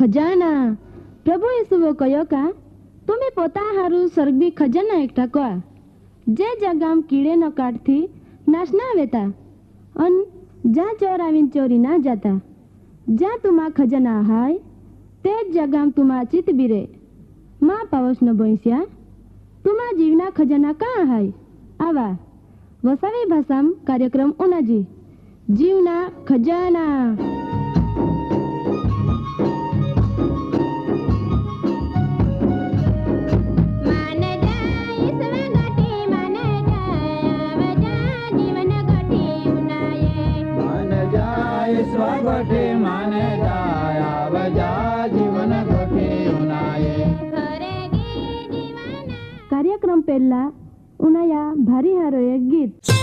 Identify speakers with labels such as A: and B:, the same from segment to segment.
A: खजाना प्रभु यीशुओ कयो का तुम्हें पोता हारू स्वर्गीय खजाना एकठा कोआ जे जगाम कीड़े न काटथी नाश ना वेता अन जा चोर आवीन चोरी ना जाता जा तुमा खजाना हाय ते जगाम तुमा चित बीरे माँ पावस न बोईस्या तुमा जीवना खजाना कहाँ हाय आवा वसावी भाषाम कार्यक्रम उनाजी जीवना खजाना। कार्यक्रम पहला उनाया भारी हारो एक गीत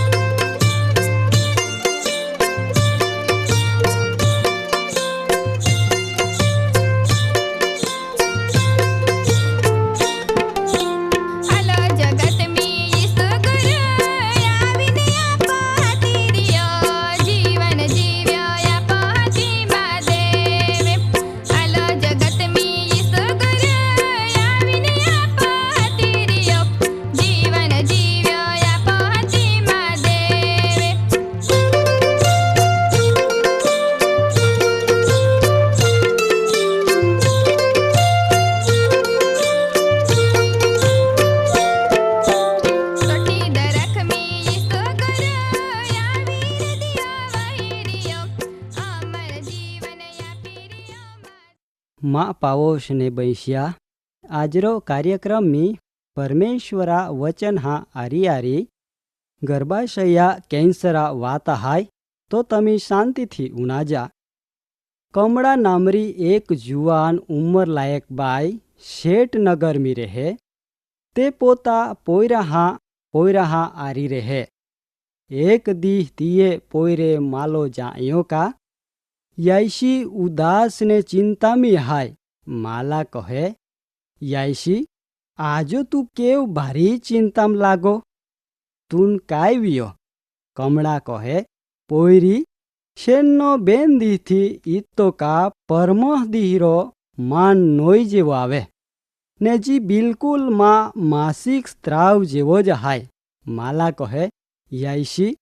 B: माँ पावोश ने बैश्या आजरो कार्यक्रम में परमेश्वरा वचन हा आरी आरी गर्भाशया कैंसरा वाता हाय तो तमी शांति थी उनाजा। कमड़ा नामरी एक जुआन उम्र लायक बाई शेठ नगर में रहे ते पोता पोयरा आरी रहे। एक दी तिये पोयरे मालो जायो का याईशी उदास ने चिंता में हाय माला कहे याईशी आजो तू केव भारी चिंता में लागो तून काय वियो। कमड़ा कहे पोयरी शेनो बेन दी थी इतो का परमह दीरो मान नोई जेवो आवे ने जी बिल्कुल माँ मासिक स्त्राव जेवो ज हाय। माला कहे याईशी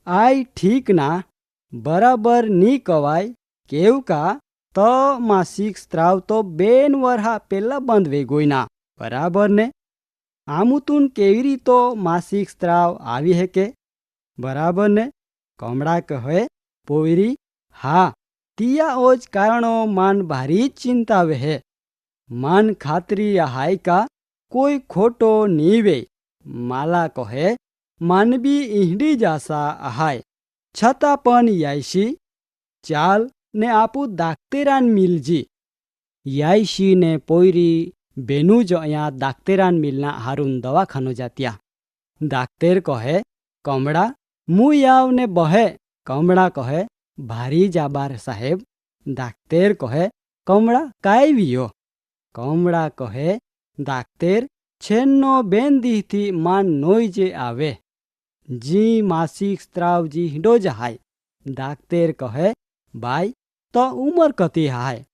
B: आई ठीक ना बराबर नी कवाय केव का तो मासिक स्त्राव तो बेन वर्हा पेला बंद वे गोईना बराबर ने आमुतून केवरी तो मासिक स्त्राव आवी है के बराबर ने। कमड़ा कहे पोयरी हाँ तिया ओज कारणो मान भारी चिंता वे है मान खातरी हाय का कोई खोटो नी वे। माला कहे मान भी इहडी जासा हाय छता पण यायशी चाल ने आपू दाक्तेरान मिलजी। यायशी ने पोयरी बेनू जो अया दाक्तेरान मिलना हारून दवाखानो जातिया। दाक्तेर कहे कमड़ा मु याव ने बहे। कमड़ा कहे भारी जाबार साहेब। दाक्तेर कहे कमड़ा काय वियो। कमड़ा कहे दाक्तेर छेन्नो बेन दी थी मान नोई जे आवे जी मासिक स्त्राव जी हिडो जहाय। दाक्तेर कहे बाई तो उमर कती हाय।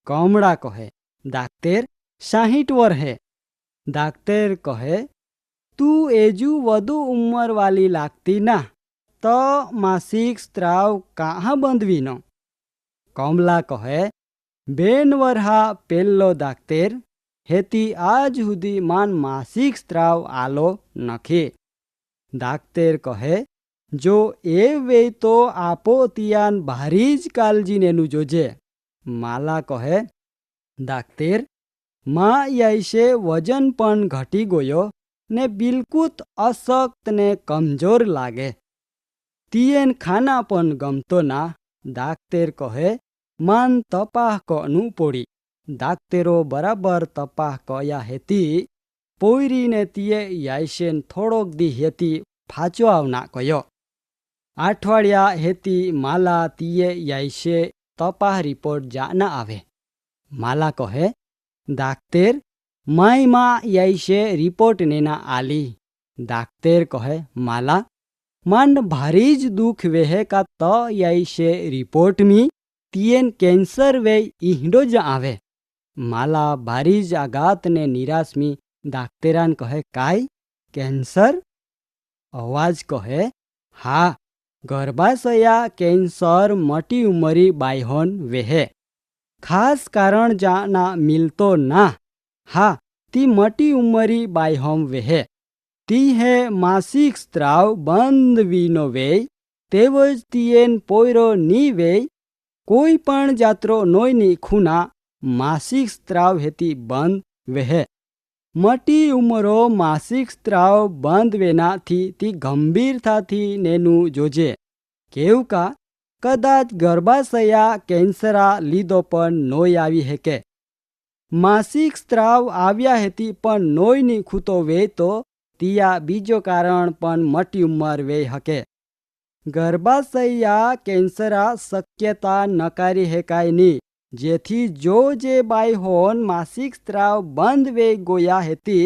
B: कमड़ा कहे दाक्तेर 60 वर है। दाक्तेर कहे तू एजू वधु उम्र वाली लागती ना तो मासिक स्त्राव कहाँ बंधवी नो। कमला कहे बेन वरहा पेल्लो दाक्तेर हेती आज हुदी मान मासिक स्त्राव आलो नखे। दाक्तेर कहे जो ए वे तो आपो तियान भारीज कालजी नेनु जोजे। माला कहे दाक्तेर माँ याइसे वजन पण घटी गोयो ने बिल्कुल अशक्त ने कमजोर लागे तियन खाना पण गमतो ना। दाक्तेर कहे मान तपाह कनु पोड़ी। दाक्तेरो बराबर तपाह कया हेती पोयरी ने तिये याइसेन थोड़ोक दी हेती फाचो आवना कयो। अठवाडिया हेती माला तिये याइसे तपाह रिपोर्ट जाना आवे। माला कहे दाक्तेर माई माँ याइसे रिपोर्ट नेना आली। दाक्तेर कहे माला मान भारीज दुख वेहे का तो याइसे रिपोर्ट मी तियेन कैंसर वे ईहडो ज आवे। माला भारीज आघात ने निराश में डाक्टरान कहे काय कैंसर? अवाज कहे हा गर्भाशया कैंसर मोटी उमरी बायहोन वेहे। खास कारण जाना मिलतो ना। हा ती मोटी उमरी बायहोम वेहे। ती है मासिक स्त्राव बंद वीनो वेय तेवज तियेन पोयरो नी वेय कोई पण जात्रो नोयनी खूना मासिक स्त्राव हेती बंद वेहे। मोटी उमरो मासिक स्त्राव बंद वेना थी ती गंभीरता थी नेनु जोजे केव का कदाच गर्भाशया कैंसरा लीधो पण नोय आवी हेके। मासिक स्त्राव आव्या हेती पण नोय नी खूतो वे तो तिया बीजो कारण पण मोटी उमर वे हके। गर्भाशया कैंसरा शक्यता नकारी हेकाय नी जेथी जो जे बायहोन मासिक स्त्राव बंद वे गोया हेती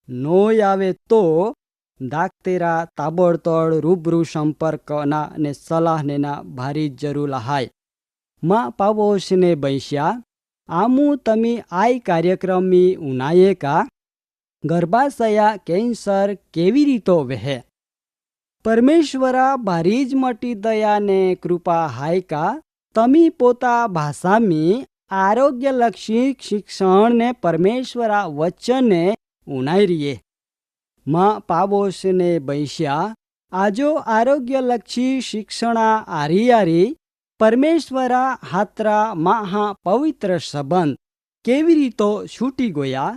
B: नोय आवे तो डाक्तेरा ताबड़तोड़ रूबरू संपर्क ने सलाह नेना भारी जरूर हाय। माँ पावोश ने बैश्या आमू तमी आई कार्यक्रम में उनाये का गर्भाशया कैंसर केवी रीतो वेहे। परमेश्वरा भारीज मोटी दया ने कृपा हाय का तमी पोता भाषा में आरोग्यलक्षी शिक्षण ने परमेश्वरा वचन ने उनाई रिये। माँ पावोश ने बैश्या आजो आरोग्यलक्षी शिक्षणा आरियारी परमेश्वरा हात्रा महा पवित्र संबंध केवी रीतो छूटी गोया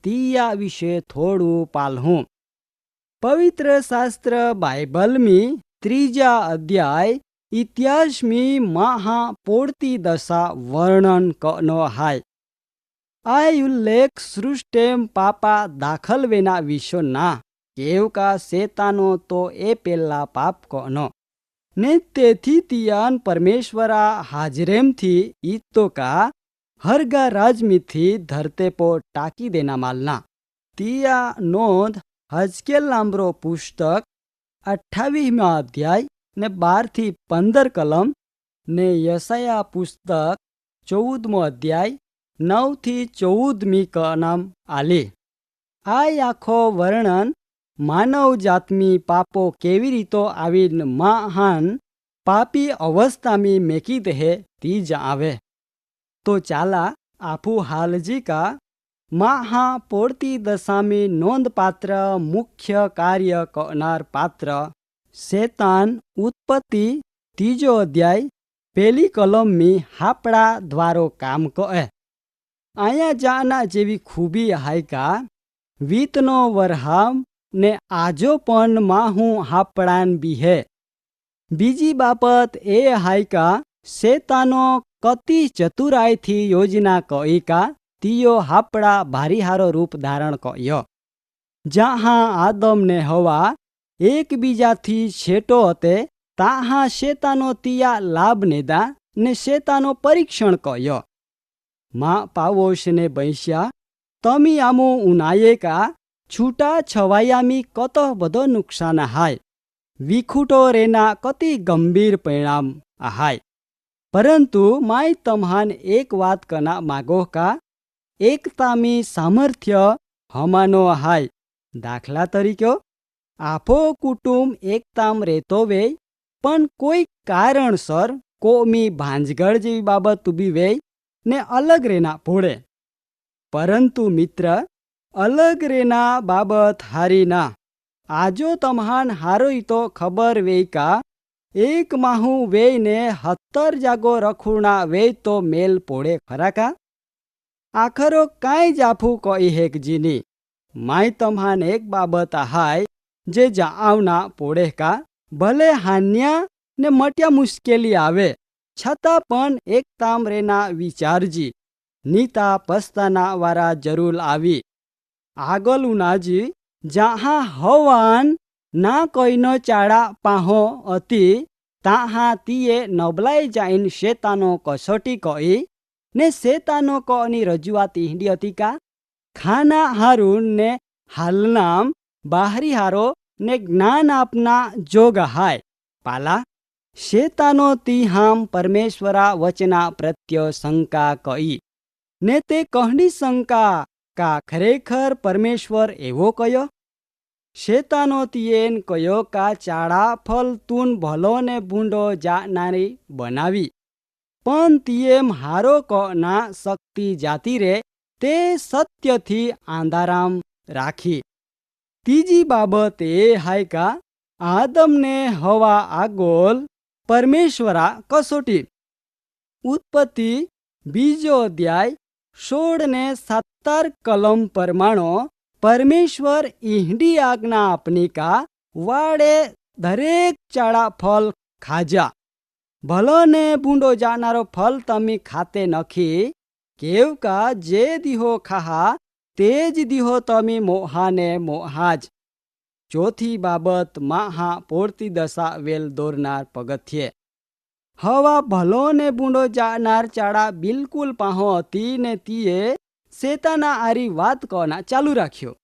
B: तिया विषे थोड़ू पालहूँ। पवित्र शास्त्र बाइबल में 3 अध्याय इतिहास में महा पोड़ती दशा वर्णन कनो हाय। आय उल्लेख सृष्टेम पापा दाखल वेना विषो ना केव का सेतानो तो ए पेला पाप कनो ने तेथी तियान परमेश्वरा हाजरेम थी इतो का हरगा राजमी थी धरते पो टाकी देना मालना तिया नोंध हजकेल नामरो पुस्तक 28 अध्याय ने 12 થી 15 कलम ने यशाया पुस्तक 14 अध्याय 9 થી 14 कलम आली। आ आखो वर्णन मानव जातमी पापो केवी रीतो आवीन महान पापी अवस्था में मेकी दे तीज आवे। तो चाला आपू हालजी का महा पोड़ती दशा में नोंधपात्र मुख्य कार्य करनार पात्र शैतान उत्पत्ति 3 अध्याय 1 कलम में हापड़ा द्वारो काम करे। आया जाना जेवी खूबी हाय का वीतनो वरहाम ने आजो पण माहू हापड़ान भी है। बीजी बाबत ए हाय का शैतानो कति चतुराई थी योजना कई का तियो हापड़ा भारी हारो रूप धारण कयो। जहाँ आदम ने हवा एक बीजा थी छेटो हते ताहा शैतानो तिया लाभ नेदा ने शैतानो परीक्षण कयो। माँ पावोश ने बैश्या तमी आमो उनाये का छूटा छवायामी कत बधो नुकसान हाय विखुटो रेना कति गंभीर परिणाम आहाय। परंतु माय तम्हान एक बात कना मागो का एकता में सामर्थ्य हमानो हाय। दाखला तरीके आपो कुटुंब एकताम रेतो वे पण कोई कारणसर कोमी भांजगड़ जेवी बाबत उभी वे ने अलग रेना पोड़े। परंतु मित्र अलग रेना बाबत हारी ना आजो तम्हान हारोई तो खबर वे का एक माहू वे ने 70 जागो रखुणा वे तो मेल पोड़े खरा का आखरो काई जाफू कई हेक जीनी माय तम्हान एक बाबत हाय जे जावना पोड़े का भले हान्या ने मट्या मुश्केली आवे छता पण एक ताम रेना विचारजी नीता पस्ताना वारा जरूर आवी। आगल उनाजी जहाँ हवान ना कोईनो चाड़ा पाहो अति ताहा तिये नबलाई जाइन शैतानो कसोटी कई ने शैतानो को अनि रजुआती हिंदी अति का खाना हारून ने हालनाम बाहरी हारो ने ज्ञान अपना जोग हाय पाला શેતાનો તિહામ પરમેશ્વરા વચના પ્રત્ય શંકા કઈ ને તે કહની શંકા કા ખરેખર પરમેશ્વર એવો કયો. શેતાનો તિયેન કયો કા ચાડા ફલ તું ભલો ને ભૂંડો જાનારી બનાવી, પણ તિયેમ હારો કના શક્તિ જાતી રે તે સત્યથી આંધારામ રાખી. ત્રીજી બાબત એ હાય કા આદમને હવા આગોલ પરમેશ્વરા કસોટી. ઉત્પત્તિ 2 અધ્યાય 16 ને 17 કલમ પરમાણો પરમેશ્વર ઈહડી આજ્ઞા આપની કા વાડે દરેક ચાડા ફલ ખાજા. ભલો ને ભૂંડો જાનારો ફલ તમે ખાતે નખી, કેવ કા જે દીહો ખાહા તે જ દીહો તમે મોહા ને મોહાજ. ચોથી બાબત માહા પોળતી દશા વેલ દોરનાર પગથિયે. હવા ભલો ને ભૂંડો જાનાર ચાડા બિલકુલ પાહો હતી ને તીએ શેતાના આરી વાત કના ચાલુ રાખ્યો.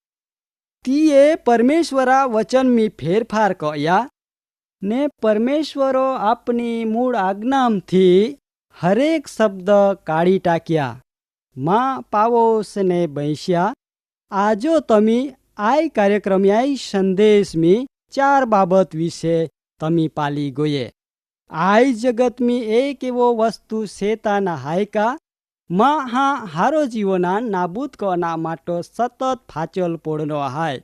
B: તીએ પરમેશ્વરા વચન મી ફેરફાર કયા ને પરમેશ્વરો આપની મૂળ આજ્ઞામથી હરેક શબ્દ કાઢી ટાક્યા. માં પાવોસને બૈસ્યા. આજો તમે આય કાર્યક્રમ્યાય સંદેશમી 4 બાબત વિશે તમે પાલી ગોયે. આય જગતમી એક એવો વસ્તુ શેતાના હાયકા માં હા હારો જીવોના નાબૂદ કના માટો સતત ફાચલ પોળનો હાય.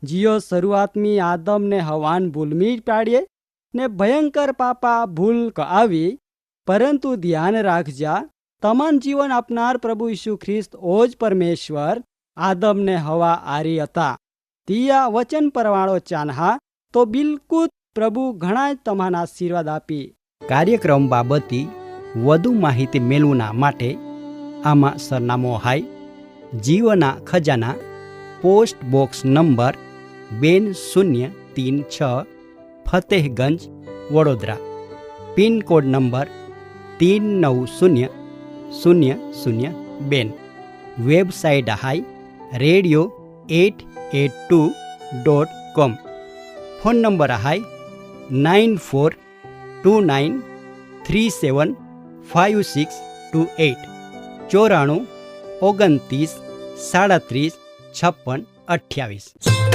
B: જીઓ શરૂઆતમી આદમને હવાન ભૂલમી પાડીએ ને ભયંકર પાપા ભૂલ આવી, પરંતુ ધ્યાન રાખજા તમામ જીવન આપનાર પ્રભુ ઈસુ ખ્રિસ્ત ઓજ પરમેશ્વર આદમને હવા આરી હતા. તિયા વચન પરવાળો ચાન્હા તો બિલકુલ પ્રભુ ઘણા તમારા આશીર્વાદ આપી. કાર્યક્રમ બાબતી વધુ માહિતી મેળવના માટે આમાં સરનામો હાય જીવના ખજાના, post box number 2036 Fatehganj Vadodara, pin code number 390002. Website હાય radio882.com. ફોન નંબર હાય 9429375628 94 29 37 56 28.